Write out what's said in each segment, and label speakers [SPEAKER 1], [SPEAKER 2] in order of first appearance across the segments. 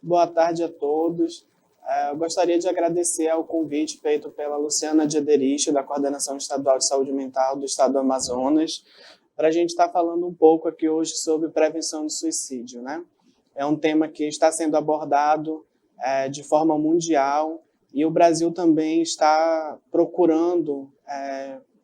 [SPEAKER 1] Boa tarde a todos. Eu gostaria de agradecer ao convite feito pela Luciana Diederich, da Coordenação Estadual de Saúde Mental do Estado do Amazonas, para a gente estar falando um pouco aqui hoje sobre prevenção do suicídio, né? É um tema que está sendo abordado de forma mundial e o Brasil também está procurando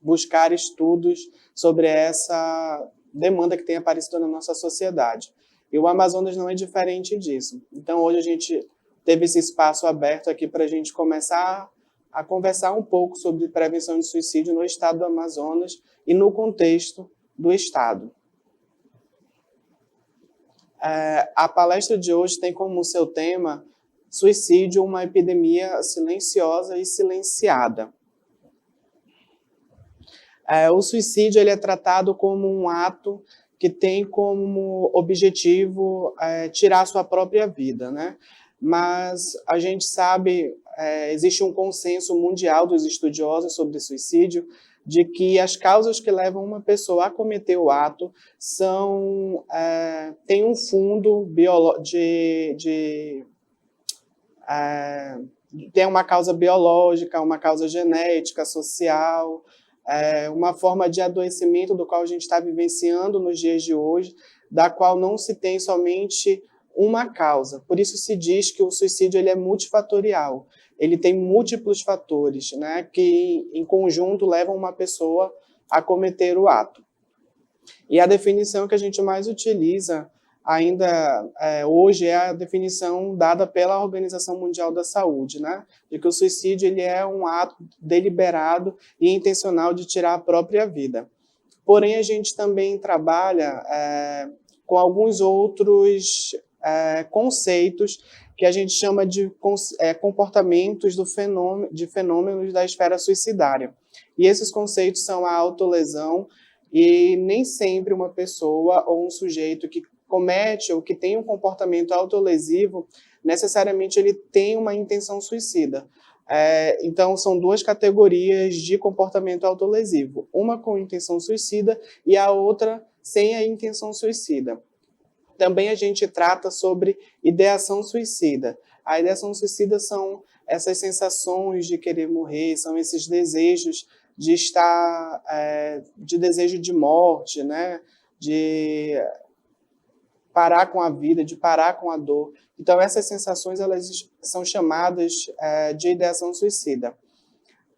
[SPEAKER 1] buscar estudos sobre essa demanda que tem aparecido na nossa sociedade. E o Amazonas não é diferente disso. Então, hoje a gente teve esse espaço aberto aqui para a gente começar a conversar um pouco sobre prevenção de suicídio no estado do Amazonas e no contexto do estado. A palestra de hoje tem como seu tema suicídio, uma epidemia silenciosa e silenciada. O suicídio ele é tratado como um ato que tem como objetivo tirar a sua própria vida, né? Mas a gente sabe, existe um consenso mundial dos estudiosos sobre suicídio, de que as causas que levam uma pessoa a cometer o ato têm um fundo tem uma causa biológica, uma causa genética, social, uma forma de adoecimento do qual a gente está vivenciando nos dias de hoje, da qual não se tem somente uma causa. Por isso se diz que o suicídio ele é multifatorial. Ele tem múltiplos fatores, né, que em conjunto levam uma pessoa a cometer o ato. E a definição que a gente mais utiliza ainda hoje é a definição dada pela Organização Mundial da Saúde, né? De que o suicídio ele é um ato deliberado e intencional de tirar a própria vida. Porém, a gente também trabalha com alguns outros conceitos que a gente chama de comportamentos de fenômenos da esfera suicidária. E esses conceitos são a autolesão, e nem sempre uma pessoa ou um sujeito que comete ou que tem um comportamento autolesivo, necessariamente ele tem uma intenção suicida. Então, são duas categorias de comportamento autolesivo. Uma com intenção suicida e a outra sem a intenção suicida. Também a gente trata sobre ideação suicida. A ideação suicida são essas sensações de querer morrer, são esses desejos de de desejo de morte, né? De parar com a vida, de parar com a dor. Então, essas sensações elas são chamadas de ideação suicida.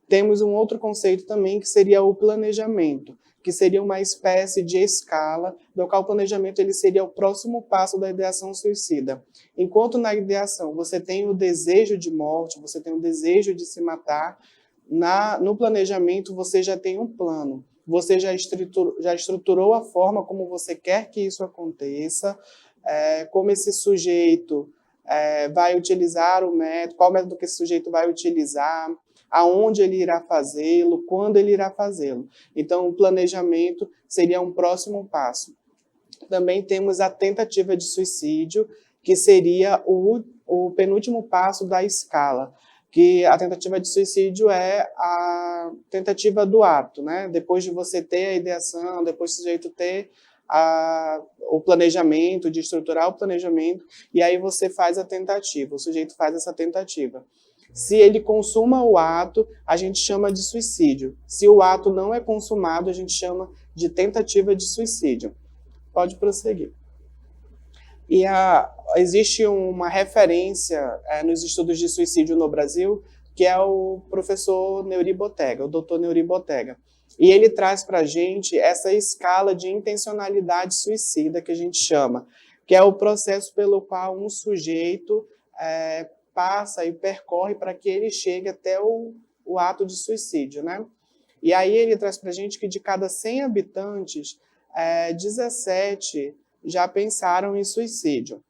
[SPEAKER 1] Temos um outro conceito também, que seria o planejamento, que seria uma espécie de escala, do qual o planejamento ele seria o próximo passo da ideação suicida. Enquanto na ideação você tem o desejo de morte, você tem o desejo de se matar, no planejamento você já tem um plano. Você já estruturou a forma como você quer que isso aconteça, como esse sujeito vai utilizar o método, qual método que esse sujeito vai utilizar, aonde ele irá fazê-lo, quando ele irá fazê-lo. Então, o planejamento seria um próximo passo. Também temos a tentativa de suicídio, que seria o penúltimo passo da escala, que a tentativa de suicídio é a tentativa do ato, né? Depois de você ter a ideação, depois do sujeito ter o planejamento, de estruturar o planejamento, e aí você faz a tentativa, o sujeito faz essa tentativa. Se ele consuma o ato, a gente chama de suicídio. Se o ato não é consumado, a gente chama de tentativa de suicídio. Pode prosseguir. E existe uma referência nos estudos de suicídio no Brasil, que é o professor Neuri Botega, o doutor Neuri Botega. E ele traz para a gente essa escala de intencionalidade suicida, que a gente chama, que é o processo pelo qual um sujeito passa e percorre para que ele chegue até o ato de suicídio, né? E aí ele traz para a gente que de cada 100 habitantes, 17 já pensaram em suicídio.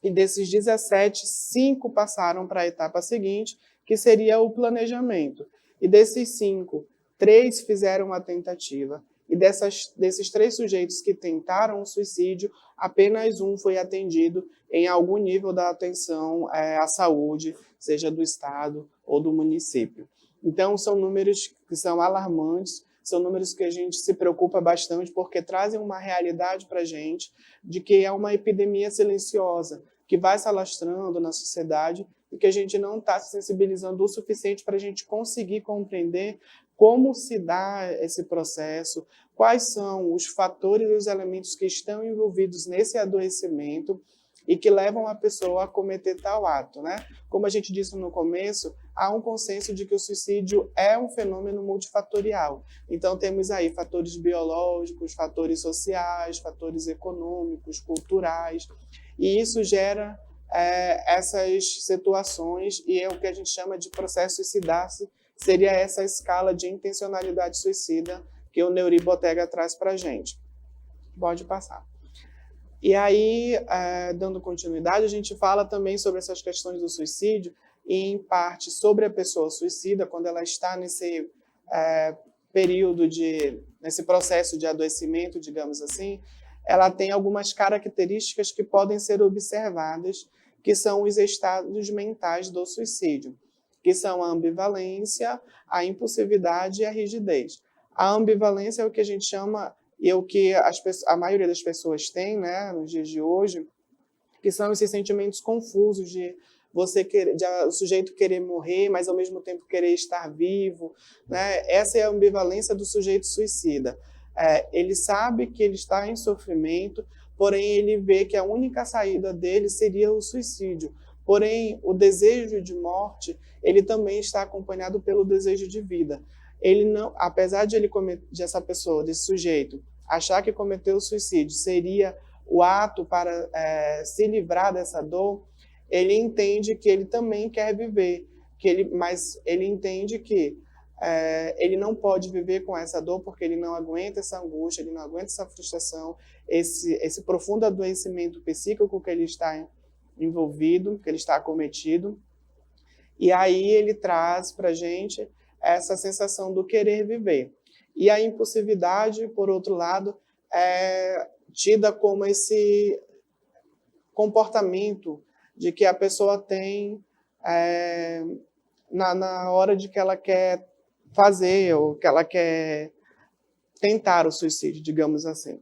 [SPEAKER 1] E desses 17, 5 passaram para a etapa seguinte, que seria o planejamento. E desses 5, 3 fizeram a tentativa. E desses 3 sujeitos que tentaram o suicídio, apenas um foi atendido em algum nível da atenção à saúde, seja do estado ou do município. Então, são números que são alarmantes, são números que a gente se preocupa bastante porque trazem uma realidade para a gente de que é uma epidemia silenciosa. que vai se alastrando na sociedade e que a gente não está se sensibilizando o suficiente para a gente conseguir compreender como se dá esse processo, quais são os fatores e os elementos que estão envolvidos nesse adoecimento e que levam a pessoa a cometer tal ato, né? Como a gente disse no começo, há um consenso de que o suicídio é um fenômeno multifatorial. Então, temos aí fatores biológicos, fatores sociais, fatores econômicos, culturais, e isso gera essas situações, e é o que a gente chama de processo suicidar-se, seria essa escala de intencionalidade suicida que o Neuri Botega traz para a gente. Pode passar. E aí, dando continuidade, a gente fala também sobre essas questões do suicídio, e em parte sobre a pessoa suicida, quando ela está nesse período nesse processo de adoecimento, digamos assim, ela tem algumas características que podem ser observadas, que são os estados mentais do suicídio, que são a ambivalência, a impulsividade e a rigidez. A ambivalência é o que a gente chama, e é o que a maioria das pessoas tem, né, nos dias de hoje, que são esses sentimentos confusos de o sujeito querer morrer, mas ao mesmo tempo querer estar vivo, né? Essa é a ambivalência do sujeito suicida. Ele sabe que ele está em sofrimento, porém ele vê que a única saída dele seria o suicídio. Porém, o desejo de morte, ele também está acompanhado pelo desejo de vida. Ele não, apesar de essa pessoa, desse sujeito, achar que cometeu o suicídio seria o ato para se livrar dessa dor, ele entende que ele também quer viver, mas ele entende que ele não pode viver com essa dor porque ele não aguenta essa angústia, ele não aguenta essa frustração, esse profundo adoecimento psíquico que ele está envolvido, que ele está acometido. E aí ele traz para a gente essa sensação do querer viver. E a impulsividade, por outro lado, é tida como esse comportamento de que a pessoa tem na hora de que ela quer fazer ou que ela quer tentar o suicídio, digamos assim,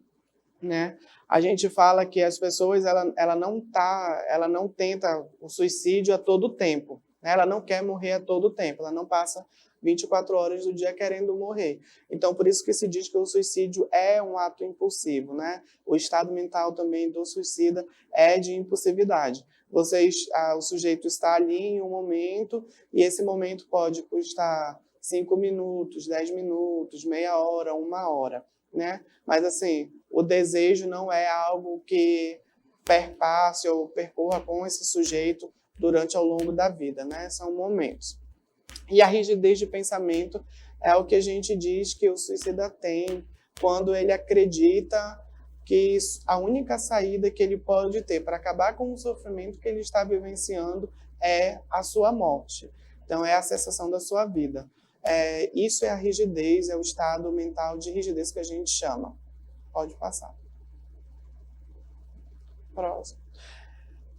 [SPEAKER 1] né? A gente fala que as pessoas ela não tenta o suicídio a todo tempo, né? Ela não quer morrer a todo tempo, ela não passa 24 horas do dia querendo morrer. Então, por isso que se diz que o suicídio é um ato impulsivo, né? O estado mental também do suicida é de impulsividade. O sujeito está ali em um momento, e esse momento pode custar 5 minutos, 10 minutos, meia hora, 1 hora, né? Mas, assim, o desejo não é algo que perpasse ou percorra com esse sujeito durante ao longo da vida, né? São momentos. E a rigidez de pensamento é o que a gente diz que o suicida tem quando ele acredita que a única saída que ele pode ter para acabar com o sofrimento que ele está vivenciando é a sua morte. Então, é a cessação da sua vida. Isso é a rigidez, é o estado mental de rigidez que a gente chama. Pode passar. Próximo.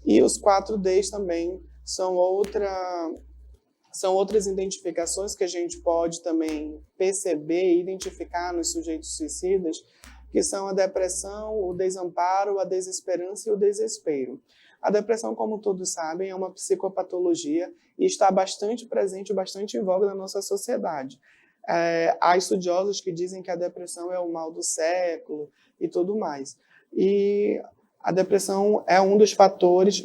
[SPEAKER 1] E os 4Ds também são outras identificações que a gente pode também perceber e identificar nos sujeitos suicidas, que são a depressão, o desamparo, a desesperança e o desespero. A depressão, como todos sabem, é uma psicopatologia e está bastante presente, bastante em voga na nossa sociedade. Há estudiosos que dizem que a depressão é o mal do século e tudo mais. E a depressão é um dos fatores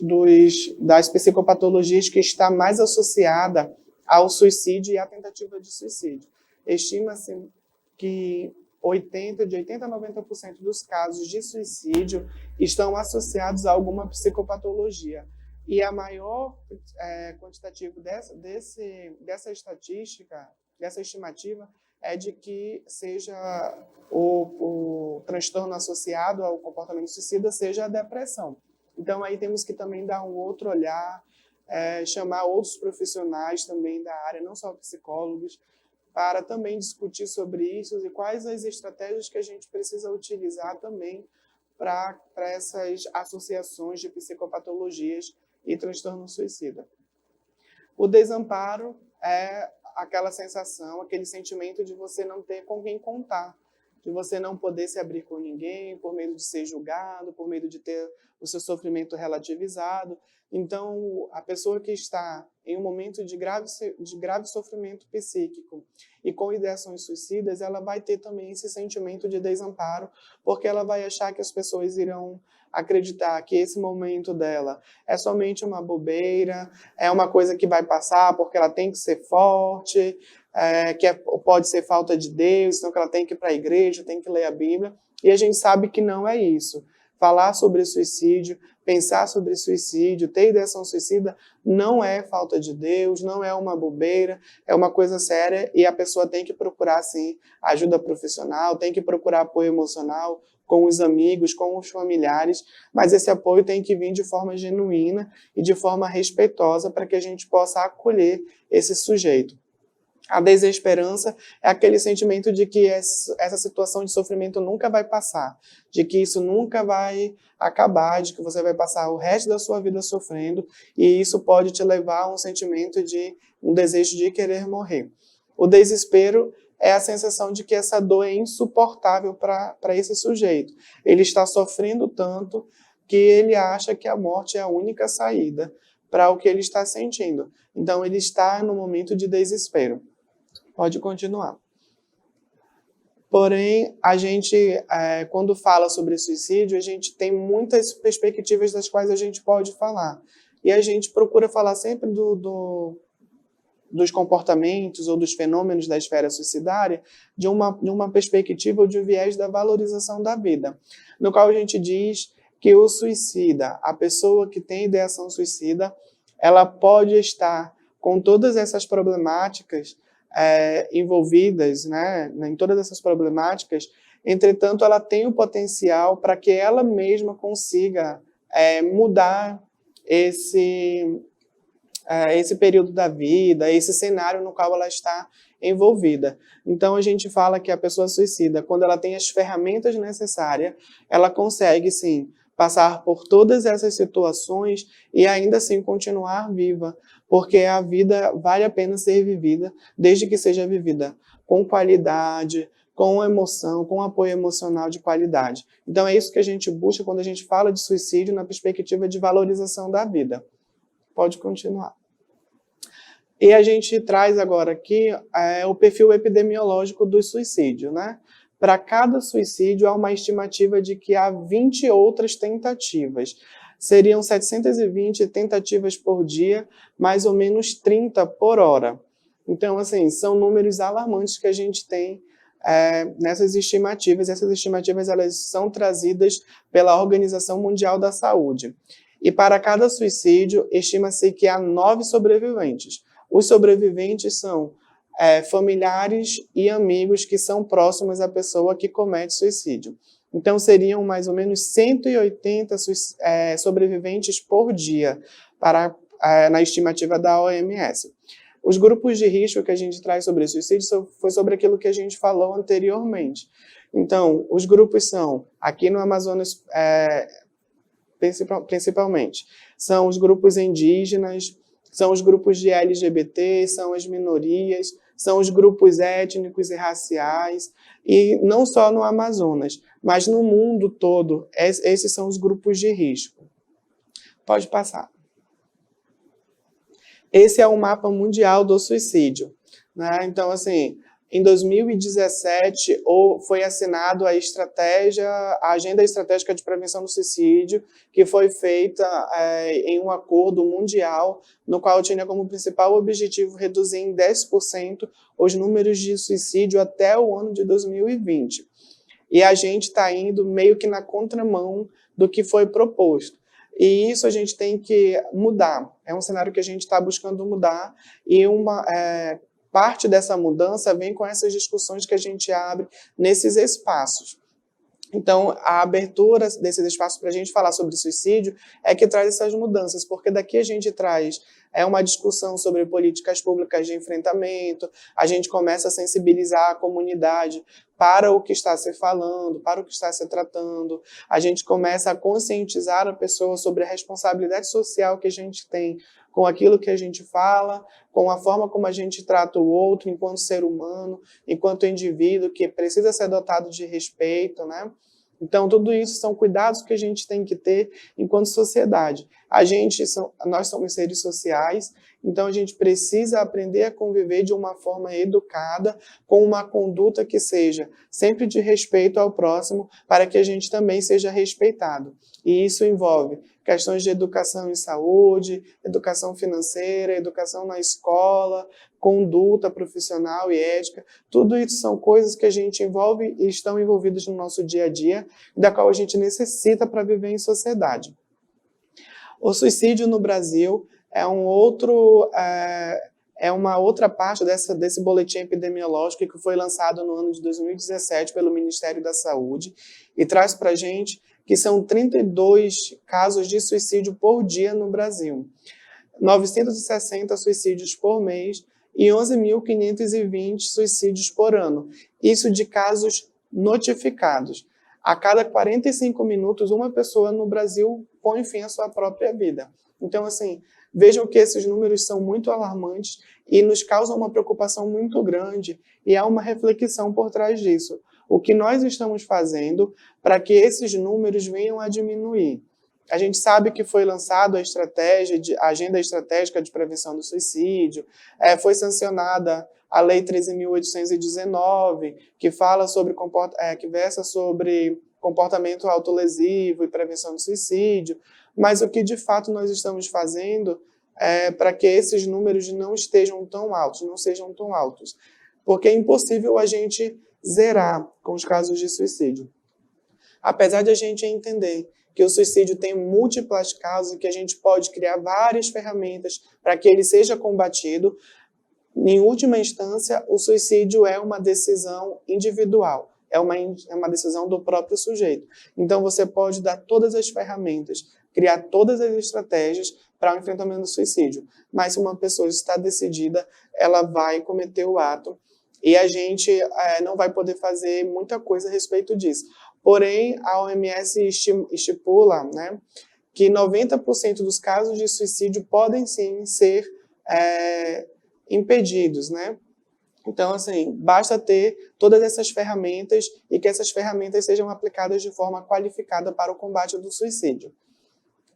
[SPEAKER 1] das psicopatologias que está mais associada ao suicídio e à tentativa de suicídio. Estima-se que de 80% a 90% dos casos de suicídio estão associados a alguma psicopatologia. E a maior quantitativa dessa estatística, dessa estimativa, é de que seja o transtorno associado ao comportamento suicida seja a depressão. Então, aí temos que também dar um outro olhar, chamar outros profissionais também da área, não só psicólogos, para também discutir sobre isso e quais as estratégias que a gente precisa utilizar também para essas associações de psicopatologias e transtorno suicida. O desamparo é aquela sensação, aquele sentimento de você não ter com quem contar. de você não poder se abrir com ninguém, por medo de ser julgado, por medo de ter o seu sofrimento relativizado. Então, a pessoa que está em um momento de grave sofrimento psíquico e com ideações suicidas, ela vai ter também esse sentimento de desamparo, porque ela vai achar que as pessoas irão acreditar que esse momento dela é somente uma bobeira, é uma coisa que vai passar porque ela tem que ser forte, pode ser falta de Deus, então que ela tem que ir para a igreja, tem que ler a Bíblia, e a gente sabe que não é isso. Falar sobre suicídio, pensar sobre suicídio, ter ideação suicida, não é falta de Deus, não é uma bobeira, é uma coisa séria e a pessoa tem que procurar, sim, ajuda profissional, tem que procurar apoio emocional com os amigos, com os familiares, mas esse apoio tem que vir de forma genuína e de forma respeitosa para que a gente possa acolher esse sujeito. A desesperança é aquele sentimento de que essa situação de sofrimento nunca vai passar, de que isso nunca vai acabar, de que você vai passar o resto da sua vida sofrendo, e isso pode te levar a um sentimento de um desejo de querer morrer. O desespero é a sensação de que essa dor é insuportável para esse sujeito. Ele está sofrendo tanto que ele acha que a morte é a única saída para o que ele está sentindo. Então, ele está no momento de desespero. Pode continuar. Porém, a gente, quando fala sobre suicídio, a gente tem muitas perspectivas das quais a gente pode falar. E a gente procura falar sempre dos comportamentos ou dos fenômenos da esfera suicidária de uma perspectiva ou de um viés da valorização da vida, no qual a gente diz que o suicida, a pessoa que tem ideação suicida, ela pode estar com todas essas problemáticas envolvidas, né, em todas essas problemáticas, entretanto, ela tem o potencial para que ela mesma consiga mudar esse período da vida, esse cenário no qual ela está envolvida. Então, a gente fala que a pessoa suicida, quando ela tem as ferramentas necessárias, ela consegue, sim, passar por todas essas situações e ainda assim continuar viva, porque a vida vale a pena ser vivida, desde que seja vivida com qualidade, com emoção, com apoio emocional de qualidade. Então é isso que a gente busca quando a gente fala de suicídio na perspectiva de valorização da vida. Pode continuar. E a gente traz agora aqui o perfil epidemiológico do suicídio, né? Para cada suicídio, há uma estimativa de que há 20 outras tentativas. Seriam 720 tentativas por dia, mais ou menos 30 por hora. Então, assim, são números alarmantes que a gente tem nessas estimativas. Essas estimativas elas são trazidas pela Organização Mundial da Saúde. E para cada suicídio, estima-se que há 9 sobreviventes. Os sobreviventes são familiares e amigos que são próximos à pessoa que comete suicídio. Então, seriam mais ou menos 180 sobreviventes por dia, na estimativa da OMS. Os grupos de risco que a gente traz sobre suicídio foi sobre aquilo que a gente falou anteriormente. Então, os grupos são, aqui no Amazonas, principalmente, são os grupos indígenas, são os grupos de LGBT, são as minorias, são os grupos étnicos e raciais, e não só no Amazonas, mas no mundo todo, esses são os grupos de risco. Pode passar. Esse é o mapa mundial do suicídio, né? Então, assim, em 2017 foi assinado a Agenda Estratégica de Prevenção do Suicídio, que foi feita em um acordo mundial, no qual tinha como principal objetivo reduzir em 10% os números de suicídio até o ano de 2020. E a gente está indo meio que na contramão do que foi proposto. E isso a gente tem que mudar. É um cenário que a gente está buscando mudar e parte dessa mudança vem com essas discussões que a gente abre nesses espaços. Então, a abertura desses espaços para a gente falar sobre suicídio é que traz essas mudanças, porque daqui a gente traz uma discussão sobre políticas públicas de enfrentamento, a gente começa a sensibilizar a comunidade para o que está se falando, para o que está se tratando, a gente começa a conscientizar a pessoa sobre a responsabilidade social que a gente tem com aquilo que a gente fala, com a forma como a gente trata o outro enquanto ser humano, enquanto indivíduo que precisa ser dotado de respeito, né? Então, tudo isso são cuidados que a gente tem que ter enquanto sociedade. Nós somos seres sociais, então a gente precisa aprender a conviver de uma forma educada, com uma conduta que seja sempre de respeito ao próximo, para que a gente também seja respeitado. E isso envolve questões de educação em saúde, educação financeira, educação na escola, conduta profissional e ética. Tudo isso são coisas que a gente envolve e estão envolvidas no nosso dia a dia, da qual a gente necessita para viver em sociedade. O suicídio no Brasil é uma outra parte desse boletim epidemiológico que foi lançado no ano de 2017 pelo Ministério da Saúde e traz para a gente que são 32 casos de suicídio por dia no Brasil, 960 suicídios por mês e 11.520 suicídios por ano. Isso de casos notificados. A cada 45 minutos, uma pessoa no Brasil põe fim à sua própria vida. Então, assim, vejam que esses números são muito alarmantes e nos causam uma preocupação muito grande e há uma reflexão por trás disso. O que nós estamos fazendo para que esses números venham a diminuir? A gente sabe que foi lançada a Agenda Estratégica de Prevenção do Suicídio, foi sancionada a Lei 13.819, que fala sobre que versa sobre comportamento autolesivo e prevenção do suicídio, mas o que de fato nós estamos fazendo para que esses números não sejam tão altos, porque é impossível a gente zerar com os casos de suicídio. Apesar de a gente entender que o suicídio tem múltiplas causas e que a gente pode criar várias ferramentas para que ele seja combatido, em última instância, o suicídio é uma decisão individual, é uma decisão do próprio sujeito. Então, você pode dar todas as ferramentas, criar todas as estratégias para o enfrentamento do suicídio, mas se uma pessoa está decidida, ela vai cometer o ato e a gente não vai poder fazer muita coisa a respeito disso. Porém, a OMS estipula, né, que 90% dos casos de suicídio podem sim ser impedidos, né? Então, assim, basta ter todas essas ferramentas e que essas ferramentas sejam aplicadas de forma qualificada para o combate do suicídio.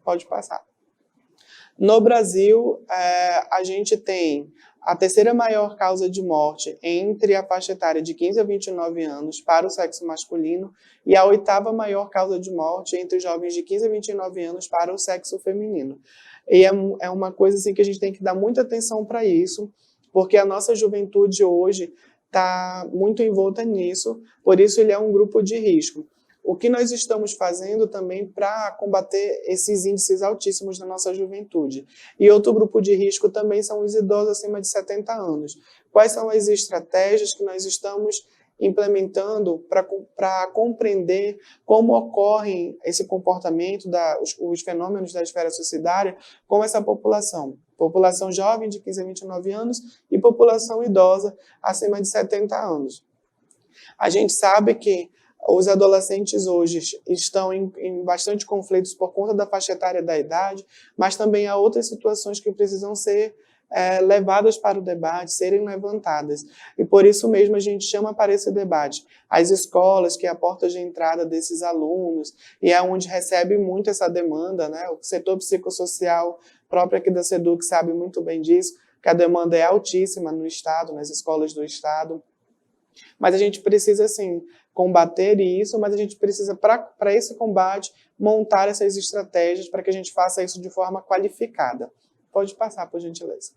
[SPEAKER 1] Pode passar. No Brasil, a gente tem a terceira maior causa de morte entre a faixa etária de 15 a 29 anos para o sexo masculino e a oitava maior causa de morte entre jovens de 15 a 29 anos para o sexo feminino. E é uma coisa assim, que a gente tem que dar muita atenção para isso, porque a nossa juventude hoje está muito envolta nisso, por isso ele é um grupo de risco. O que nós estamos fazendo também para combater esses índices altíssimos na nossa juventude? E outro grupo de risco também são os idosos acima de 70 anos. Quais são as estratégias que nós estamos implementando para compreender como ocorrem esse comportamento, os fenômenos da esfera suicidária com essa população? População jovem de 15 a 29 anos e população idosa acima de 70 anos. A gente sabe que os adolescentes hoje estão em bastante conflitos por conta da faixa etária da idade, mas também há outras situações que precisam ser levadas para o debate, serem levantadas. E por isso mesmo a gente chama para esse debate as escolas, que é a porta de entrada desses alunos, e é onde recebe muito essa demanda, né? O setor psicossocial próprio aqui da SEDUC sabe muito bem disso, que a demanda é altíssima no Estado, nas escolas do Estado. Mas a gente precisa, sim, combater isso, mas a gente precisa, para esse combate, montar essas estratégias para que a gente faça isso de forma qualificada. Pode passar, por gentileza.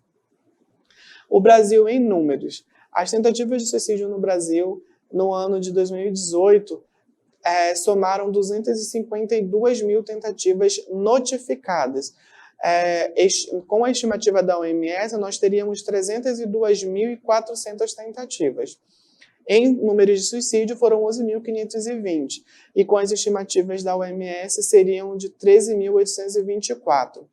[SPEAKER 1] O Brasil em números. As tentativas de suicídio no Brasil, no ano de 2018, somaram 252 mil tentativas notificadas. Com a estimativa da OMS, nós teríamos 302.400 tentativas. Em números de suicídio, foram 11.520, e com as estimativas da OMS, seriam de 13.824.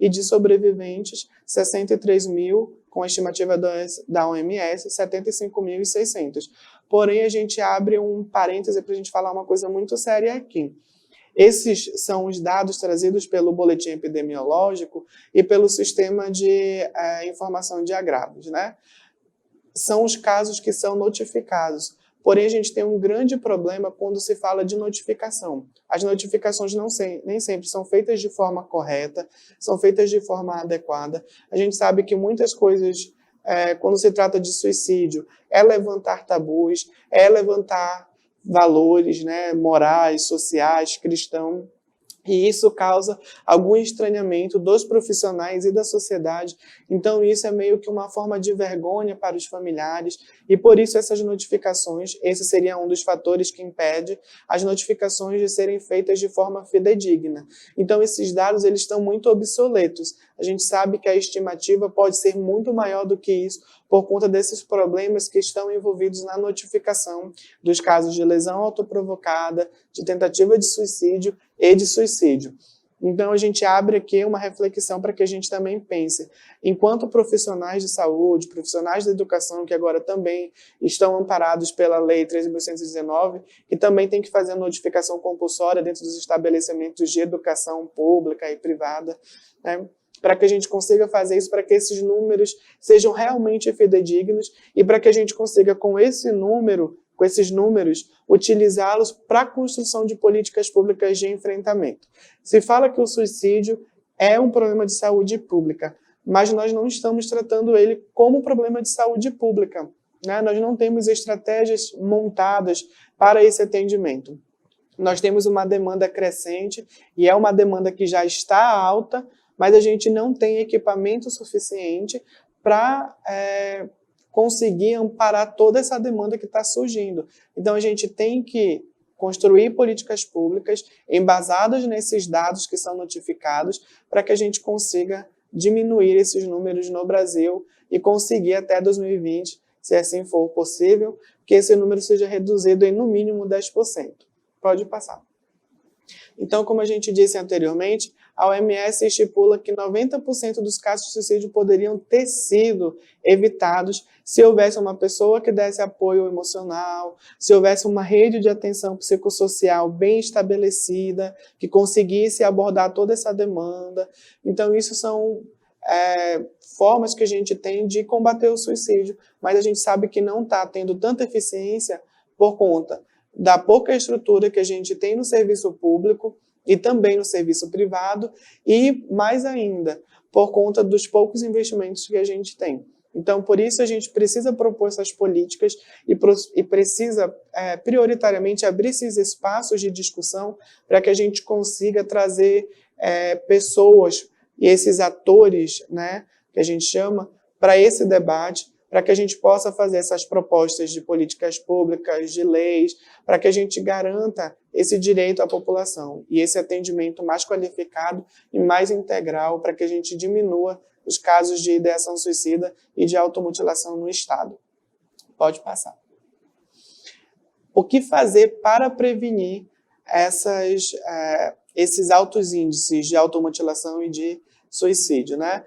[SPEAKER 1] E de sobreviventes, 63 mil, com a estimativa da OMS, 75.600. Porém, a gente abre um parêntese para a gente falar uma coisa muito séria aqui. Esses são os dados trazidos pelo boletim epidemiológico e pelo sistema de informação de agravos, né? São os casos que são notificados. Porém, a gente tem um grande problema quando se fala de notificação. As notificações nem sempre são feitas de forma correta, são feitas de forma adequada. A gente sabe que muitas coisas, quando se trata de suicídio, é levantar tabus, é levantar valores, né, morais, sociais, cristãos. E isso causa algum estranhamento dos profissionais e da sociedade. Então, isso é meio que uma forma de vergonha para os familiares. E por isso essas notificações, esse seria um dos fatores que impede as notificações de serem feitas de forma fidedigna. Então, esses dados eles estão muito obsoletos. A gente sabe que a estimativa pode ser muito maior do que isso, por conta desses problemas que estão envolvidos na notificação dos casos de lesão autoprovocada, de tentativa de suicídio e de suicídio. Então, a gente abre aqui uma reflexão para que a gente também pense, enquanto profissionais de saúde, profissionais da educação, que agora também estão amparados pela Lei 13.119, que também tem que fazer a notificação compulsória dentro dos estabelecimentos de educação pública e privada, né? Para que a gente consiga fazer isso, para que esses números sejam realmente fidedignos e para que a gente consiga, com esses números, utilizá-los para a construção de políticas públicas de enfrentamento. Se fala que o suicídio é um problema de saúde pública, mas nós não estamos tratando ele como problema de saúde pública, né? Nós não temos estratégias montadas para esse atendimento. Nós temos uma demanda crescente e é uma demanda que já está alta, mas a gente não tem equipamento suficiente para conseguir amparar toda essa demanda que está surgindo. Então, a gente tem que construir políticas públicas embasadas nesses dados que são notificados para que a gente consiga diminuir esses números no Brasil e conseguir até 2020, se assim for possível, que esse número seja reduzido em no mínimo 10%. Pode passar. Então, como a gente disse anteriormente, a OMS estipula que 90% dos casos de suicídio poderiam ter sido evitados se houvesse uma pessoa que desse apoio emocional, se houvesse uma rede de atenção psicossocial bem estabelecida, que conseguisse abordar toda essa demanda. Então, isso são formas que a gente tem de combater o suicídio, mas a gente sabe que não está tendo tanta eficiência por conta da pouca estrutura que a gente tem no serviço público e também no serviço privado e, mais ainda, por conta dos poucos investimentos que a gente tem. Então, por isso, a gente precisa propor essas políticas e precisa, prioritariamente, abrir esses espaços de discussão para que a gente consiga trazer pessoas e esses atores, né, que a gente chama, para esse debate, para que a gente possa fazer essas propostas de políticas públicas, de leis, para que a gente garanta esse direito à população e esse atendimento mais qualificado e mais integral para que a gente diminua os casos de ideação suicida e de automutilação no Estado. Pode passar. O que fazer para prevenir esses altos índices de automutilação e de suicídio, né?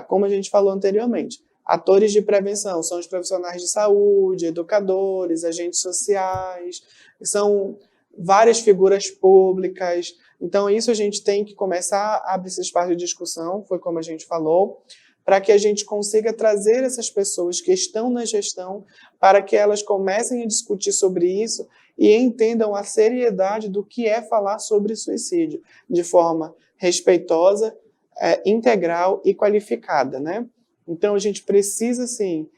[SPEAKER 1] Como a gente falou anteriormente, atores de prevenção são os profissionais de saúde, educadores, agentes sociais, são várias figuras públicas. Então, isso a gente tem que começar a abrir esse espaço de discussão, foi como a gente falou, para que a gente consiga trazer essas pessoas que estão na gestão para que elas comecem a discutir sobre isso e entendam a seriedade do que é falar sobre suicídio, de forma respeitosa, integral e qualificada, né? Então, a gente precisa, sim,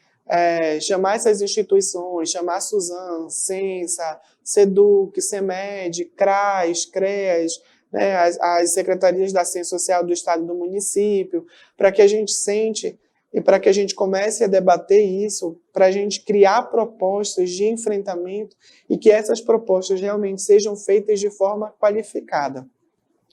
[SPEAKER 1] chamar essas instituições, chamar a Suzan, Censa, Seduc, CEMED, CRAS, CREAS, né, as secretarias da Ciência Social do Estado e do município, para que a gente sente e para que a gente comece a debater isso, para a gente criar propostas de enfrentamento e que essas propostas realmente sejam feitas de forma qualificada,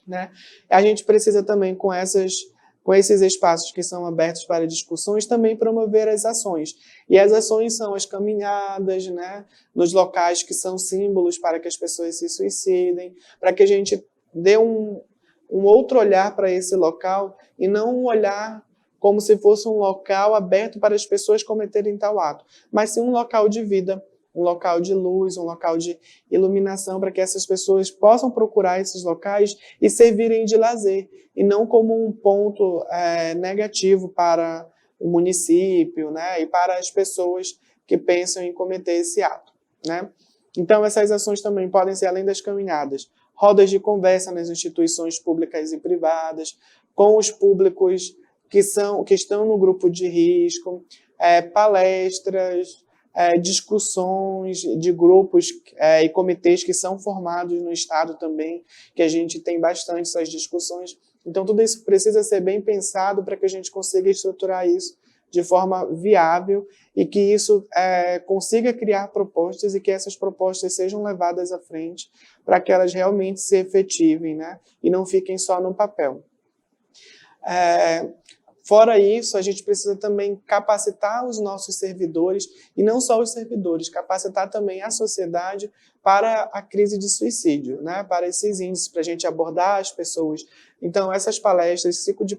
[SPEAKER 1] né? A gente precisa também, com esses espaços que são abertos para discussões, também promover as ações. E as ações são as caminhadas, né, nos locais que são símbolos para que as pessoas se suicidem, para que a gente dê um outro olhar para esse local e não um olhar como se fosse um local aberto para as pessoas cometerem tal ato, mas sim um local de vida, um local de luz, um local de iluminação, para que essas pessoas possam procurar esses locais e servirem de lazer, e não como um ponto negativo para o município, né, e para as pessoas que pensam em cometer esse ato, né? Então, essas ações também podem ser, além das caminhadas, rodas de conversa nas instituições públicas e privadas, com os públicos que estão no grupo de risco, palestras, discussões de grupos e comitês que são formados no Estado também, que a gente tem bastante essas discussões. Então, tudo isso precisa ser bem pensado para que a gente consiga estruturar isso de forma viável e que isso consiga criar propostas e que essas propostas sejam levadas à frente para que elas realmente se efetivem, né? E não fiquem só no papel. Fora isso, a gente precisa também capacitar os nossos servidores, e não só os servidores, capacitar também a sociedade para a crise de suicídio, né? Para esses índices, para a gente abordar as pessoas. Então, essas palestras, esse ciclo de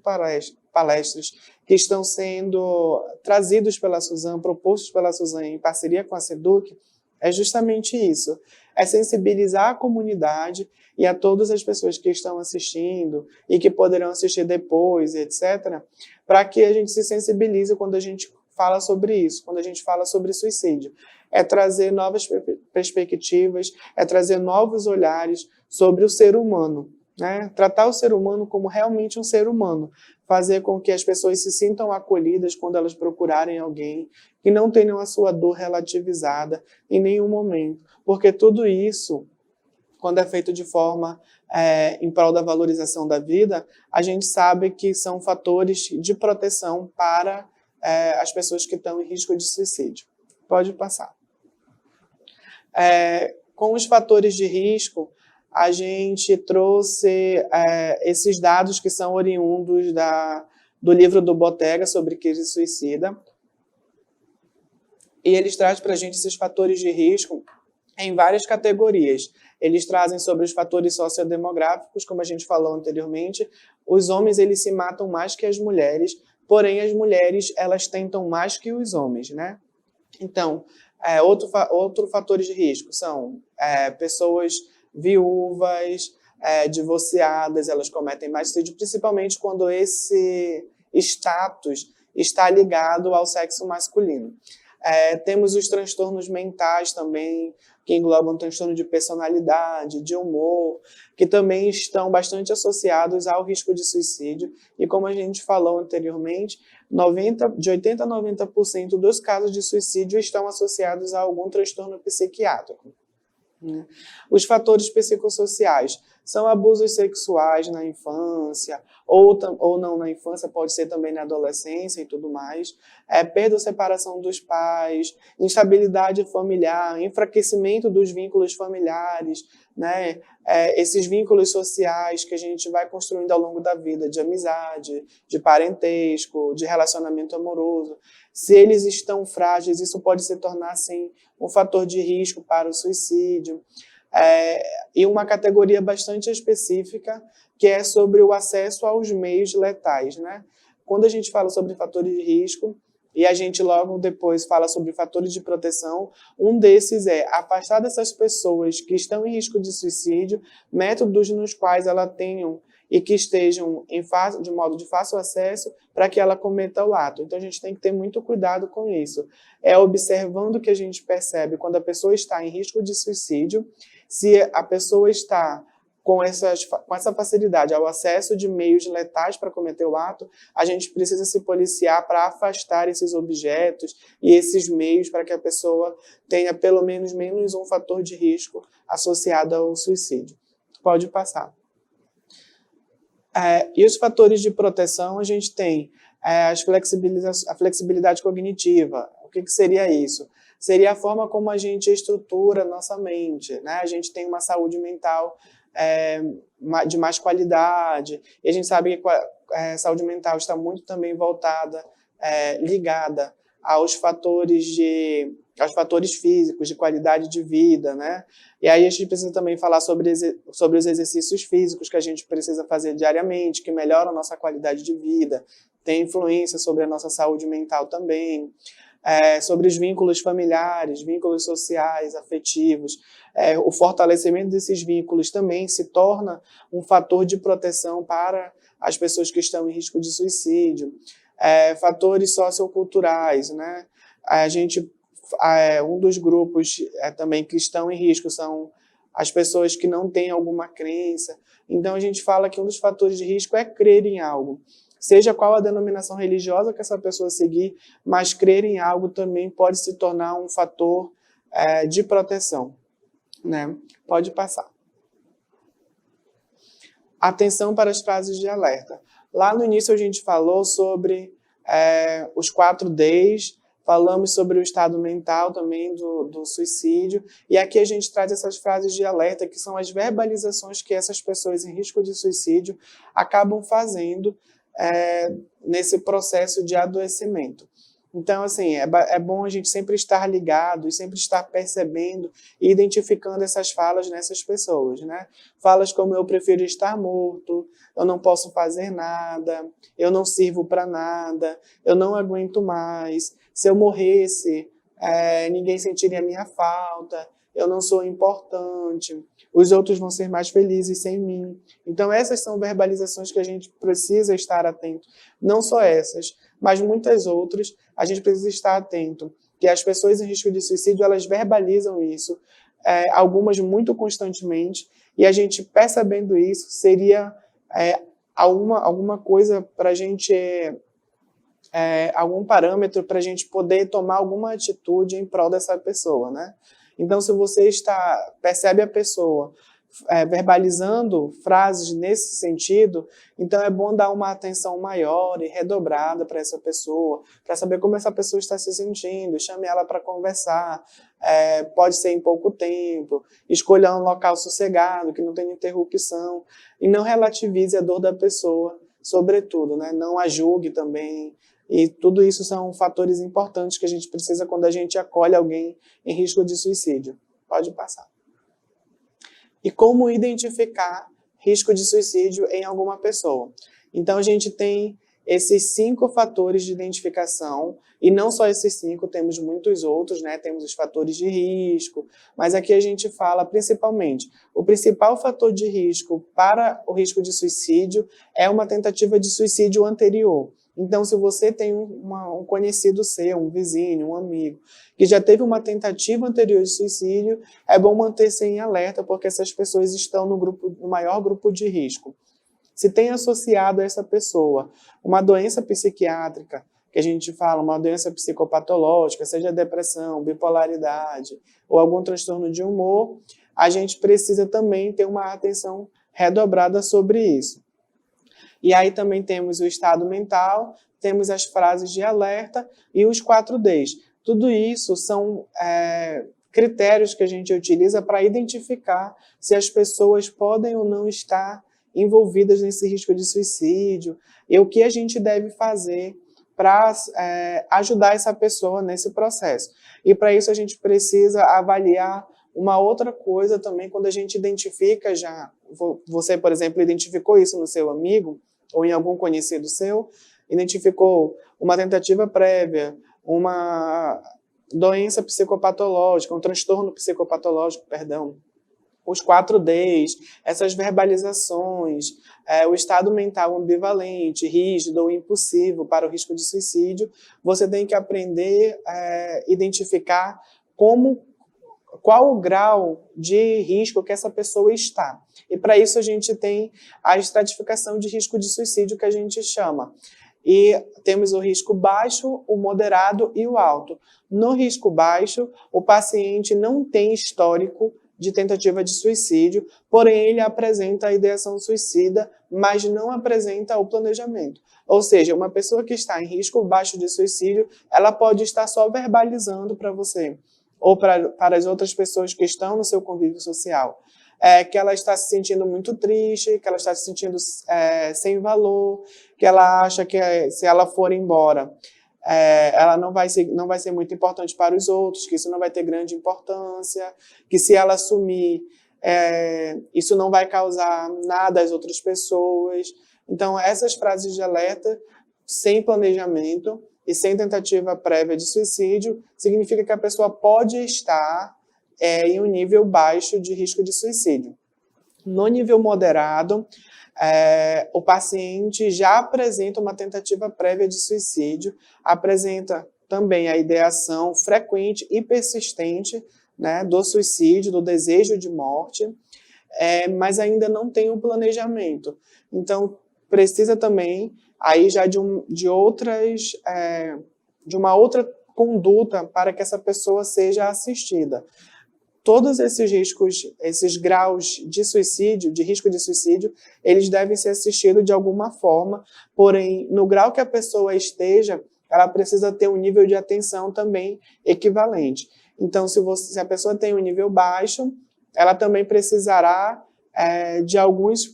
[SPEAKER 1] palestras que estão sendo trazidos pela Suzano, propostos pela Suzano em parceria com a SEDUC, é justamente isso, é sensibilizar a comunidade e a todas as pessoas que estão assistindo e que poderão assistir depois, etc., para que a gente se sensibilize quando a gente fala sobre isso, quando a gente fala sobre suicídio. É trazer novas perspectivas, é trazer novos olhares sobre o ser humano, né? Tratar o ser humano como realmente um ser humano, fazer com que as pessoas se sintam acolhidas quando elas procurarem alguém, que não tenham a sua dor relativizada em nenhum momento, porque tudo isso, quando é feito de forma em prol da valorização da vida, a gente sabe que são fatores de proteção para as pessoas que estão em risco de suicídio. Pode passar. Com os fatores de risco, a gente trouxe esses dados que são oriundos do livro do Bottega sobre crise suicida, e eles trazem para a gente esses fatores de risco em várias categorias. Eles trazem sobre os fatores sociodemográficos, como a gente falou anteriormente. Os homens, eles se matam mais que as mulheres, porém as mulheres, elas tentam mais que os homens, né? Então, outro fatores de risco são pessoas viúvas, divorciadas, elas cometem mais suicídio, principalmente quando esse status está ligado ao sexo masculino. Temos os transtornos mentais também, que englobam transtorno de personalidade, de humor, que também estão bastante associados ao risco de suicídio. E como a gente falou anteriormente, de 80% a 90% dos casos de suicídio estão associados a algum transtorno psiquiátrico. Os fatores psicossociais são abusos sexuais na infância, ou não na infância, pode ser também na adolescência e tudo mais, perda ou separação dos pais, instabilidade familiar, enfraquecimento dos vínculos familiares, né? Esses vínculos sociais que a gente vai construindo ao longo da vida, de amizade, de parentesco, de relacionamento amoroso. Se eles estão frágeis, isso pode se tornar, assim, um fator de risco para o suicídio. E uma categoria bastante específica, que é sobre o acesso aos meios letais, né? Quando a gente fala sobre fatores de risco, e a gente logo depois fala sobre fatores de proteção, um desses é afastar dessas pessoas que estão em risco de suicídio, métodos nos quais ela tenham e que estejam de modo de fácil acesso para que ela cometa o ato. Então, a gente tem que ter muito cuidado com isso. É observando que a gente percebe quando a pessoa está em risco de suicídio, se a pessoa está com essa facilidade ao acesso de meios letais para cometer o ato, a gente precisa se policiar para afastar esses objetos e esses meios para que a pessoa tenha pelo menos um fator de risco associado ao suicídio. Pode passar. E os fatores de proteção, a gente tem a flexibilidade cognitiva. O que seria isso? Seria a forma como a gente estrutura nossa mente, né? A gente tem uma saúde mental de mais qualidade, e a gente sabe que a saúde mental está muito também voltada, ligada aos fatores físicos, de qualidade de vida, né? E aí a gente precisa também falar sobre os exercícios físicos que a gente precisa fazer diariamente, que melhoram a nossa qualidade de vida, tem influência sobre a nossa saúde mental também. sobre os vínculos familiares, vínculos sociais, afetivos. O fortalecimento desses vínculos também se torna um fator de proteção para as pessoas que estão em risco de suicídio. Fatores socioculturais, né? Um dos grupos também que estão em risco são as pessoas que não têm alguma crença. Então, a gente fala que um dos fatores de risco é crer em algo. Seja qual a denominação religiosa que essa pessoa seguir, mas crer em algo também pode se tornar um fator de proteção, né? Pode passar. Atenção para as frases de alerta. Lá no início a gente falou sobre os 4 Ds, falamos sobre o estado mental também do suicídio, e aqui a gente traz essas frases de alerta, que são as verbalizações que essas pessoas em risco de suicídio acabam fazendo nesse processo de adoecimento. Então, assim, é bom a gente sempre estar ligado e sempre estar percebendo e identificando essas falas nessas pessoas, né? Falas como: eu prefiro estar morto, eu não posso fazer nada, eu não sirvo para nada, eu não aguento mais, se eu morresse, ninguém sentiria a minha falta, eu não sou importante, os outros vão ser mais felizes sem mim. Então, essas são verbalizações que a gente precisa estar atento. Não só essas, mas muitas outras, a gente precisa estar atento. Que as pessoas em risco de suicídio, elas verbalizam isso, algumas muito constantemente, e a gente, percebendo isso, seria alguma coisa para a gente... algum parâmetro para a gente poder tomar alguma atitude em prol dessa pessoa, né? Então, se você percebe a pessoa verbalizando frases nesse sentido, então é bom dar uma atenção maior e redobrada para essa pessoa, para saber como essa pessoa está se sentindo, chame ela para conversar, pode ser em pouco tempo, escolha um local sossegado, que não tenha interrupção, e não relativize a dor da pessoa, sobretudo, né? Não a julgue também. E tudo isso são fatores importantes que a gente precisa quando a gente acolhe alguém em risco de suicídio. Pode passar. E como identificar risco de suicídio em alguma pessoa? Então, a gente tem esses 5 fatores de identificação, e não só esses 5, temos muitos outros, né? Temos os fatores de risco, mas aqui a gente fala principalmente, o principal fator de risco para o risco de suicídio é uma tentativa de suicídio anterior. Então, se você tem um conhecido seu, um vizinho, um amigo, que já teve uma tentativa anterior de suicídio, é bom manter-se em alerta, porque essas pessoas estão no maior grupo de risco. Se tem associado a essa pessoa uma doença psiquiátrica, que a gente fala, uma doença psicopatológica, seja depressão, bipolaridade ou algum transtorno de humor, a gente precisa também ter uma atenção redobrada sobre isso. E aí também temos o estado mental, temos as frases de alerta e os 4 Ds. Tudo isso são critérios que a gente utiliza para identificar se as pessoas podem ou não estar envolvidas nesse risco de suicídio e o que a gente deve fazer para ajudar essa pessoa nesse processo. E para isso a gente precisa avaliar uma outra coisa também quando a gente identifica já, você, por exemplo, identificou isso no seu amigo ou em algum conhecido seu, identificou uma tentativa prévia, uma doença psicopatológica, um transtorno psicopatológico, perdão, os 4 Ds, essas verbalizações, o estado mental ambivalente, rígido ou impulsivo para o risco de suicídio, você tem que aprender a identificar qual o grau de risco que essa pessoa está. E para isso a gente tem a estratificação de risco de suicídio que a gente chama. E temos o risco baixo, o moderado e o alto. No risco baixo, o paciente não tem histórico de tentativa de suicídio, porém ele apresenta a ideação suicida, mas não apresenta o planejamento. Ou seja, uma pessoa que está em risco baixo de suicídio, ela pode estar só verbalizando para você, ou para as outras pessoas que estão no seu convívio social, que ela está se sentindo muito triste, que ela está se sentindo sem valor, que ela acha que se ela for embora, ela não vai ser muito importante para os outros, que isso não vai ter grande importância, que se ela sumir, isso não vai causar nada às outras pessoas. Então, essas frases de alerta, sem planejamento, e sem tentativa prévia de suicídio, significa que a pessoa pode estar em um nível baixo de risco de suicídio. No nível moderado, o paciente já apresenta uma tentativa prévia de suicídio, apresenta também a ideação frequente e persistente, né, do suicídio, do desejo de morte, mas ainda não tem um planejamento. Então, precisa também aí já de uma outra conduta para que essa pessoa seja assistida. Todos esses riscos, esses graus de suicídio, de risco de suicídio, eles devem ser assistidos de alguma forma, porém, no grau que a pessoa esteja, ela precisa ter um nível de atenção também equivalente. Então, se a pessoa tem um nível baixo, ela também precisará de algumas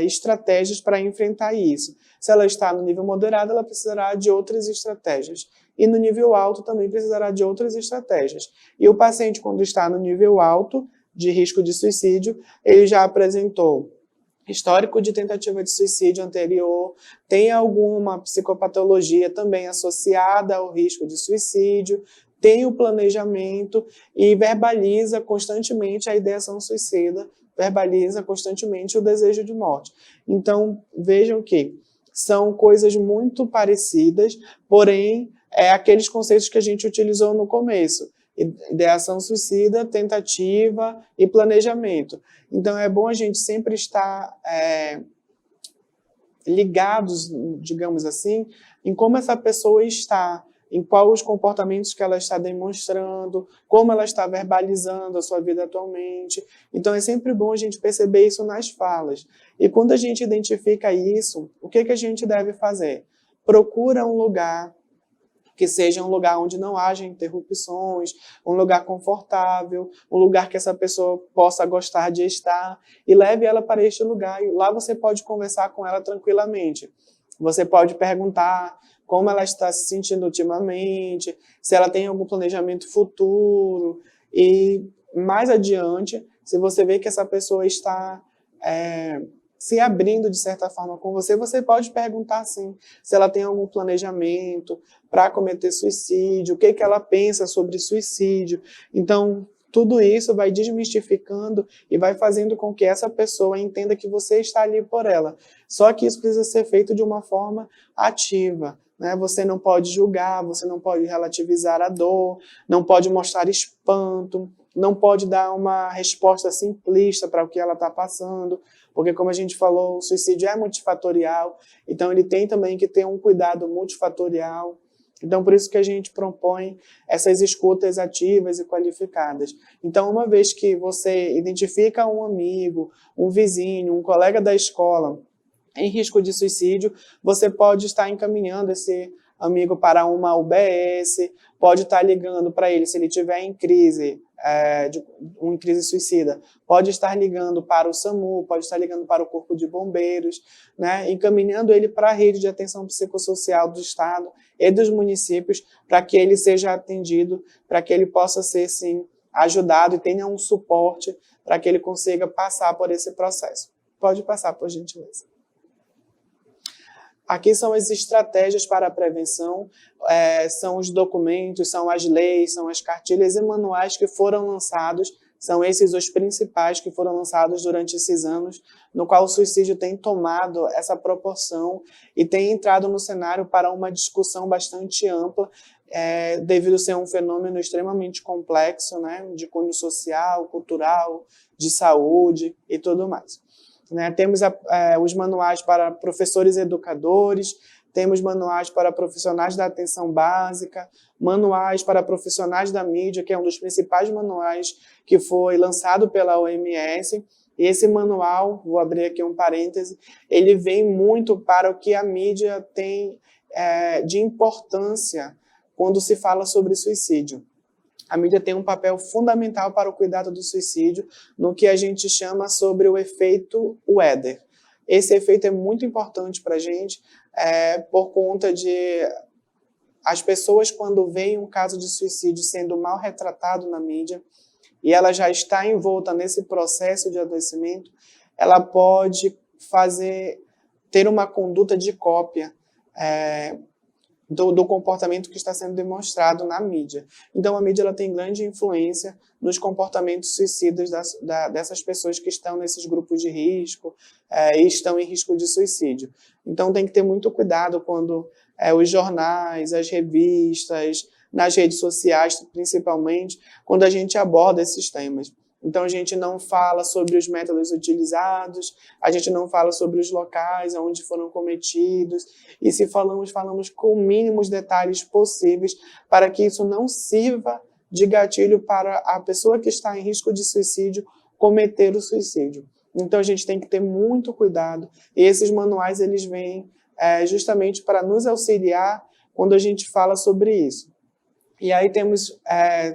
[SPEAKER 1] estratégias para enfrentar isso. Se ela está no nível moderado, ela precisará de outras estratégias. E no nível alto também precisará de outras estratégias. E o paciente, quando está no nível alto de risco de suicídio, ele já apresentou histórico de tentativa de suicídio anterior, tem alguma psicopatologia também associada ao risco de suicídio, tem o planejamento e verbaliza constantemente a ideação suicida, verbaliza constantemente o desejo de morte. Então, vejam que são coisas muito parecidas, porém, aqueles conceitos que a gente utilizou no começo. Ideação suicida, tentativa e planejamento. Então, é bom a gente sempre estar ligados, digamos assim, em como essa pessoa está, em quais os comportamentos que ela está demonstrando, como ela está verbalizando a sua vida atualmente. Então, é sempre bom a gente perceber isso nas falas. E quando a gente identifica isso, o que a gente deve fazer? Procura um lugar que seja um lugar onde não haja interrupções, um lugar confortável, um lugar que essa pessoa possa gostar de estar, e leve ela para este lugar. E lá você pode conversar com ela tranquilamente. Você pode perguntar como ela está se sentindo ultimamente, se ela tem algum planejamento futuro, e mais adiante, se você vê que essa pessoa está se abrindo de certa forma com você, você pode perguntar sim, se ela tem algum planejamento para cometer suicídio, o que ela pensa sobre suicídio. Então, tudo isso vai desmistificando e vai fazendo com que essa pessoa entenda que você está ali por ela. Só que isso precisa ser feito de uma forma ativa, né? Você não pode julgar, você não pode relativizar a dor, não pode mostrar espanto, não pode dar uma resposta simplista para o que ela está passando, porque, como a gente falou, o suicídio é multifatorial, então ele tem também que ter um cuidado multifatorial. Então, por isso que a gente propõe essas escutas ativas e qualificadas. Então, uma vez que você identifica um amigo, um vizinho, um colega da escola em risco de suicídio, você pode estar encaminhando esse amigo para uma UBS, pode estar ligando para ele se ele estiver em crise, em crise suicida, pode estar ligando para o SAMU, pode estar ligando para o Corpo de Bombeiros, né, encaminhando ele para a rede de atenção psicossocial do Estado e dos municípios, para que ele seja atendido, para que ele possa ser, sim, ajudado e tenha um suporte para que ele consiga passar por esse processo. Pode passar, por gentileza. Aqui são as estratégias para a prevenção, são os documentos, são as leis, são as cartilhas e manuais que foram lançados, são esses os principais que foram lançados durante esses anos, no qual o suicídio tem tomado essa proporção e tem entrado no cenário para uma discussão bastante ampla, devido a ser um fenômeno extremamente complexo, né, de cunho social, cultural, de saúde e tudo mais. Né, temos os manuais para professores e educadores, temos manuais para profissionais da atenção básica, manuais para profissionais da mídia, que é um dos principais manuais que foi lançado pela OMS. E esse manual, vou abrir aqui um parêntese, ele vem muito para o que a mídia tem de importância quando se fala sobre suicídio. A mídia tem um papel fundamental para o cuidado do suicídio, no que a gente chama sobre o efeito Weather. Esse efeito é muito importante para a gente, por conta de as pessoas, quando veem um caso de suicídio sendo mal retratado na mídia, e ela já está envolta nesse processo de adoecimento, ela pode ter uma conduta de cópia, do comportamento que está sendo demonstrado na mídia. Então, a mídia ela tem grande influência nos comportamentos suicidas dessas pessoas que estão nesses grupos de risco e estão em risco de suicídio. Então, tem que ter muito cuidado quando os jornais, as revistas, nas redes sociais, principalmente, quando a gente aborda esses temas. Então, a gente não fala sobre os métodos utilizados, a gente não fala sobre os locais onde foram cometidos, e se falamos com mínimos detalhes possíveis para que isso não sirva de gatilho para a pessoa que está em risco de suicídio cometer o suicídio. Então, a gente tem que ter muito cuidado, e esses manuais eles vêm justamente para nos auxiliar quando a gente fala sobre isso. E aí temos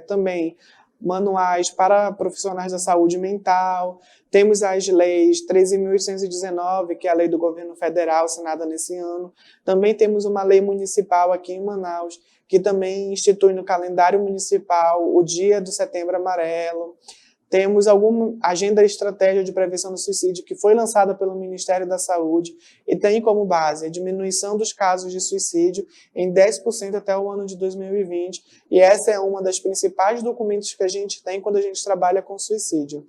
[SPEAKER 1] também manuais para profissionais da saúde mental, temos as leis 13.819, que é a lei do governo federal, assinada nesse ano. Também temos uma lei municipal aqui em Manaus, que também institui no calendário municipal o Dia do Setembro Amarelo. Temos alguma agenda estratégia de prevenção do suicídio que foi lançada pelo Ministério da Saúde e tem como base a diminuição dos casos de suicídio em 10% até o ano de 2020. E essa é uma das principais documentos que a gente tem quando a gente trabalha com suicídio.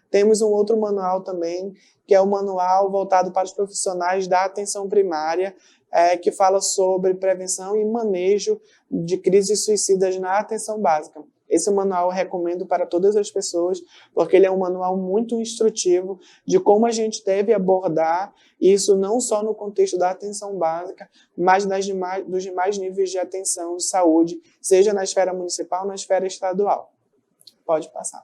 [SPEAKER 1] Temos um outro manual também, que é o manual voltado para os profissionais da atenção primária, que fala sobre prevenção e manejo de crises suicidas na atenção básica. Esse manual eu recomendo para todas as pessoas, porque ele é um manual muito instrutivo de como a gente deve abordar isso não só no contexto da atenção básica, mas dos demais níveis de atenção de saúde, seja na esfera municipal ou na esfera estadual. Pode passar.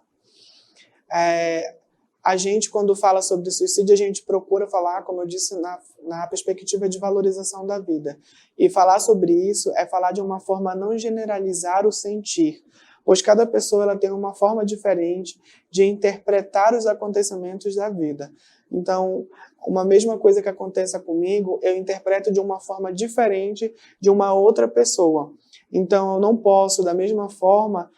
[SPEAKER 1] A gente, quando fala sobre suicídio, a gente procura falar, como eu disse, na perspectiva de valorização da vida. E falar sobre isso é falar de uma forma a não generalizar o sentir, pois cada pessoa ela tem uma forma diferente de interpretar os acontecimentos da vida. Então, uma mesma coisa que aconteça comigo, eu interpreto de uma forma diferente de uma outra pessoa. Então, eu não posso, da mesma forma,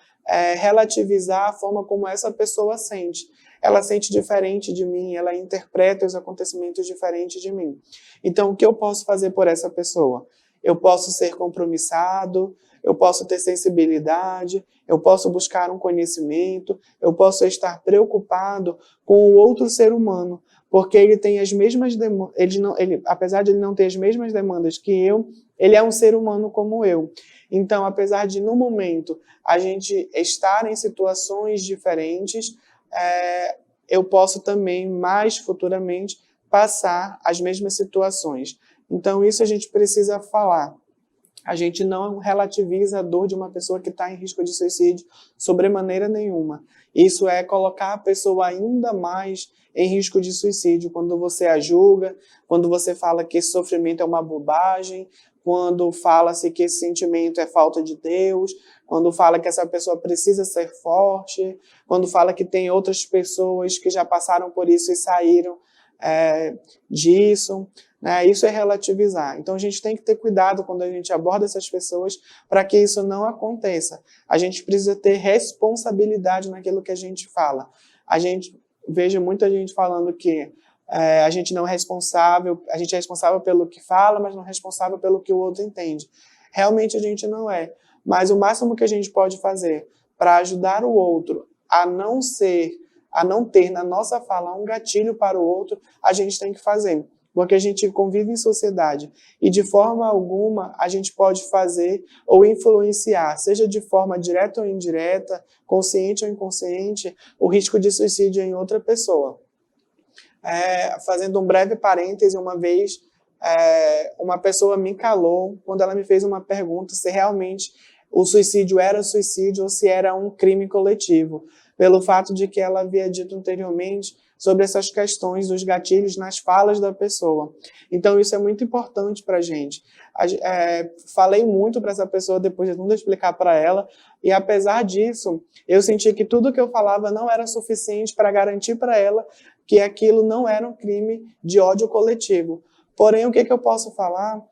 [SPEAKER 1] relativizar a forma como essa pessoa sente. Ela sente diferente de mim, ela interpreta os acontecimentos diferentes de mim. Então, o que eu posso fazer por essa pessoa? Eu posso ser compromissado, eu posso ter sensibilidade, eu posso buscar um conhecimento, eu posso estar preocupado com o outro ser humano, porque ele tem as mesmas demandas, apesar de ele não ter as mesmas demandas que eu, ele é um ser humano como eu. Então, apesar de, no momento, a gente estar em situações diferentes, eu posso também, mais futuramente, passar as mesmas situações. Então, isso a gente precisa falar. A gente não relativiza a dor de uma pessoa que está em risco de suicídio sobremaneira nenhuma. Isso é colocar a pessoa ainda mais em risco de suicídio, quando você a julga, quando você fala que esse sofrimento é uma bobagem, quando fala-se que esse sentimento é falta de Deus, quando fala que essa pessoa precisa ser forte, quando fala que tem outras pessoas que já passaram por isso e saíram disso, né? Isso é relativizar. Então a gente tem que ter cuidado quando a gente aborda essas pessoas para que isso não aconteça. A gente precisa ter responsabilidade naquilo que a gente fala. Vejo muita gente falando que a gente não é responsável, a gente é responsável pelo que fala, mas não é responsável pelo que o outro entende. Realmente a gente não é. Mas o máximo que a gente pode fazer para ajudar o outro a não ter na nossa fala um gatilho para o outro, a gente tem que fazer. Porque a gente convive em sociedade e de forma alguma a gente pode fazer ou influenciar, seja de forma direta ou indireta, consciente ou inconsciente, o risco de suicídio em outra pessoa. Fazendo um breve parêntese, uma vez uma pessoa me calou quando ela me fez uma pergunta se realmente o suicídio era suicídio ou se era um crime coletivo, pelo fato de que ela havia dito anteriormente sobre essas questões dos gatilhos nas falas da pessoa. Então, isso é muito importante para a gente. Falei muito para essa pessoa depois de tudo explicar para ela, e apesar disso, eu senti que tudo que eu falava não era suficiente para garantir para ela que aquilo não era um crime de ódio coletivo. Porém, o que eu posso falar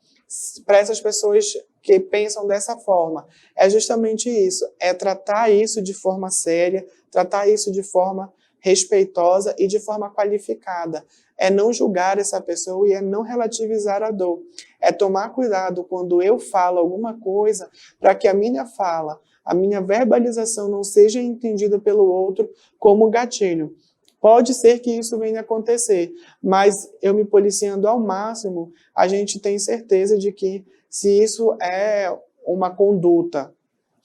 [SPEAKER 1] para essas pessoas que pensam dessa forma? É justamente isso, é tratar isso de forma séria, tratar isso de forma respeitosa e de forma qualificada. É não julgar essa pessoa e é não relativizar a dor. é tomar cuidado quando eu falo alguma coisa, para que a minha fala, a minha verbalização não seja entendida pelo outro como gatilho. Pode ser que isso venha a acontecer, mas eu me policiando ao máximo, a gente tem certeza de que se isso é uma conduta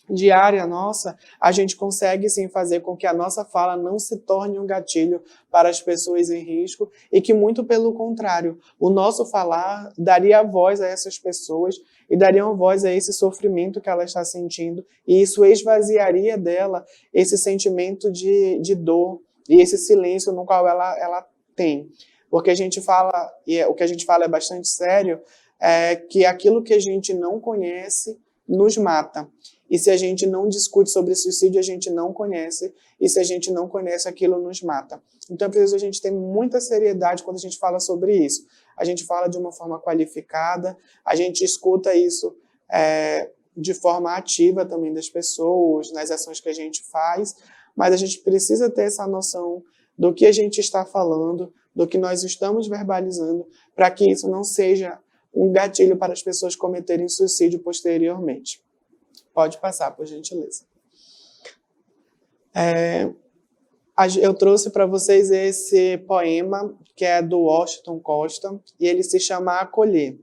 [SPEAKER 1] diária nossa, a gente consegue sim fazer com que a nossa fala não se torne um gatilho para as pessoas em risco e que, muito pelo contrário, o nosso falar daria voz a essas pessoas e daria uma voz a esse sofrimento que ela está sentindo, e isso esvaziaria dela esse sentimento de dor e esse silêncio no qual ela tem. Porque a gente fala, o que a gente fala é bastante sério, é que aquilo que a gente não conhece nos mata. E se a gente não discute sobre suicídio, a gente não conhece. E se a gente não conhece, aquilo nos mata. Então é preciso a gente ter muita seriedade quando a gente fala sobre isso. A gente fala de uma forma qualificada, a gente escuta isso de forma ativa também das pessoas, nas ações que a gente faz, mas a gente precisa ter essa noção do que a gente está falando, do que nós estamos verbalizando, para que isso não seja um gatilho para as pessoas cometerem suicídio posteriormente. Pode passar, por gentileza. Eu trouxe para vocês esse poema, que é do Washington Costa, e ele se chama Acolher.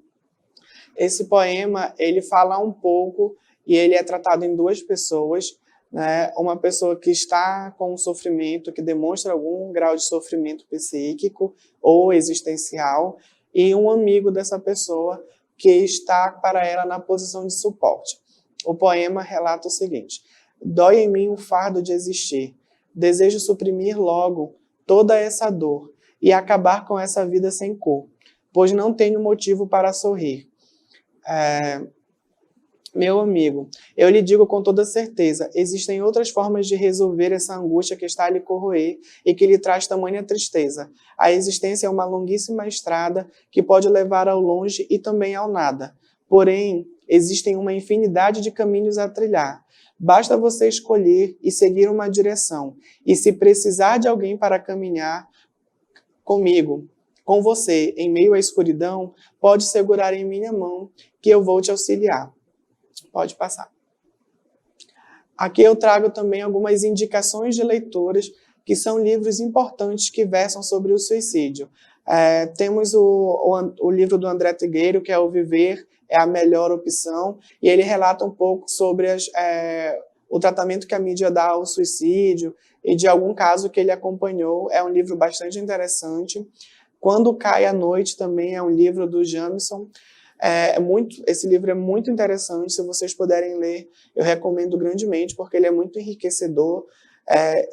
[SPEAKER 1] Esse poema, ele fala um pouco, e ele é tratado em duas pessoas, né? Uma pessoa que está com um sofrimento, que demonstra algum grau de sofrimento psíquico ou existencial, e um amigo dessa pessoa que está para ela na posição de suporte. O poema relata o seguinte: dói em mim o fardo de existir, desejo suprimir logo toda essa dor e acabar com essa vida sem cor, pois não tenho motivo para sorrir. Meu amigo, eu lhe digo com toda certeza, existem outras formas de resolver essa angústia que está a lhe corroer e que lhe traz tamanha tristeza. A existência é uma longuíssima estrada que pode levar ao longe e também ao nada. Porém, existem uma infinidade de caminhos a trilhar. Basta você escolher e seguir uma direção. E se precisar de alguém para caminhar comigo, com você, em meio à escuridão, pode segurar em minha mão que eu vou te auxiliar. Pode passar. Aqui eu trago também algumas indicações de leituras que são livros importantes que versam sobre o suicídio. Temos o livro do André Trigueiro, que é O Viver é a Melhor Opção, e ele relata um pouco sobre o tratamento que a mídia dá ao suicídio e de algum caso que ele acompanhou. É um livro bastante interessante. Quando Cai a Noite também é um livro do Jamison. Esse livro é muito interessante, se vocês puderem ler, eu recomendo grandemente, porque ele é muito enriquecedor.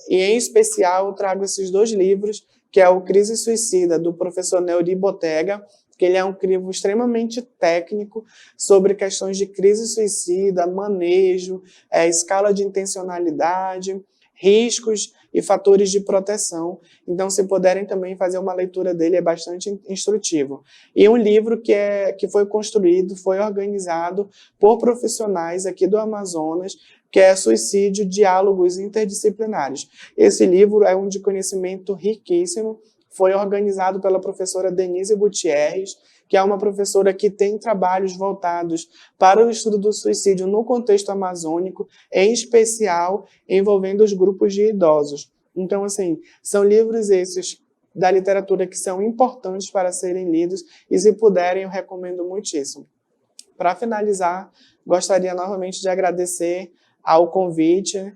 [SPEAKER 1] E em especial eu trago esses dois livros, que é o Crise Suicida, do professor Neuri Botega, que ele é um livro extremamente técnico sobre questões de crise suicida, manejo, escala de intencionalidade, riscos e fatores de proteção. Então, se puderem também fazer uma leitura dele, é bastante instrutivo. E um livro que foi construído, foi organizado por profissionais aqui do Amazonas, que é Suicídio, Diálogos Interdisciplinares. Esse livro é um de conhecimento riquíssimo, foi organizado pela professora Denise Gutierrez, que é uma professora que tem trabalhos voltados para o estudo do suicídio no contexto amazônico, em especial envolvendo os grupos de idosos. Então, assim, são livros esses da literatura que são importantes para serem lidos e, se puderem, eu recomendo muitíssimo. Para finalizar, gostaria novamente de agradecer ao convite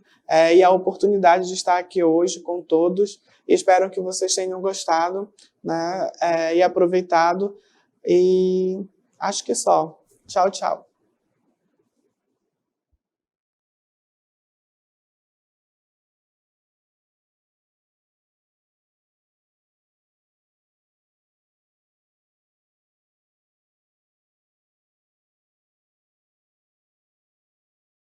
[SPEAKER 1] e a oportunidade de estar aqui hoje com todos. Espero que vocês tenham gostado, né, e aproveitado. E acho que só. Tchau, tchau.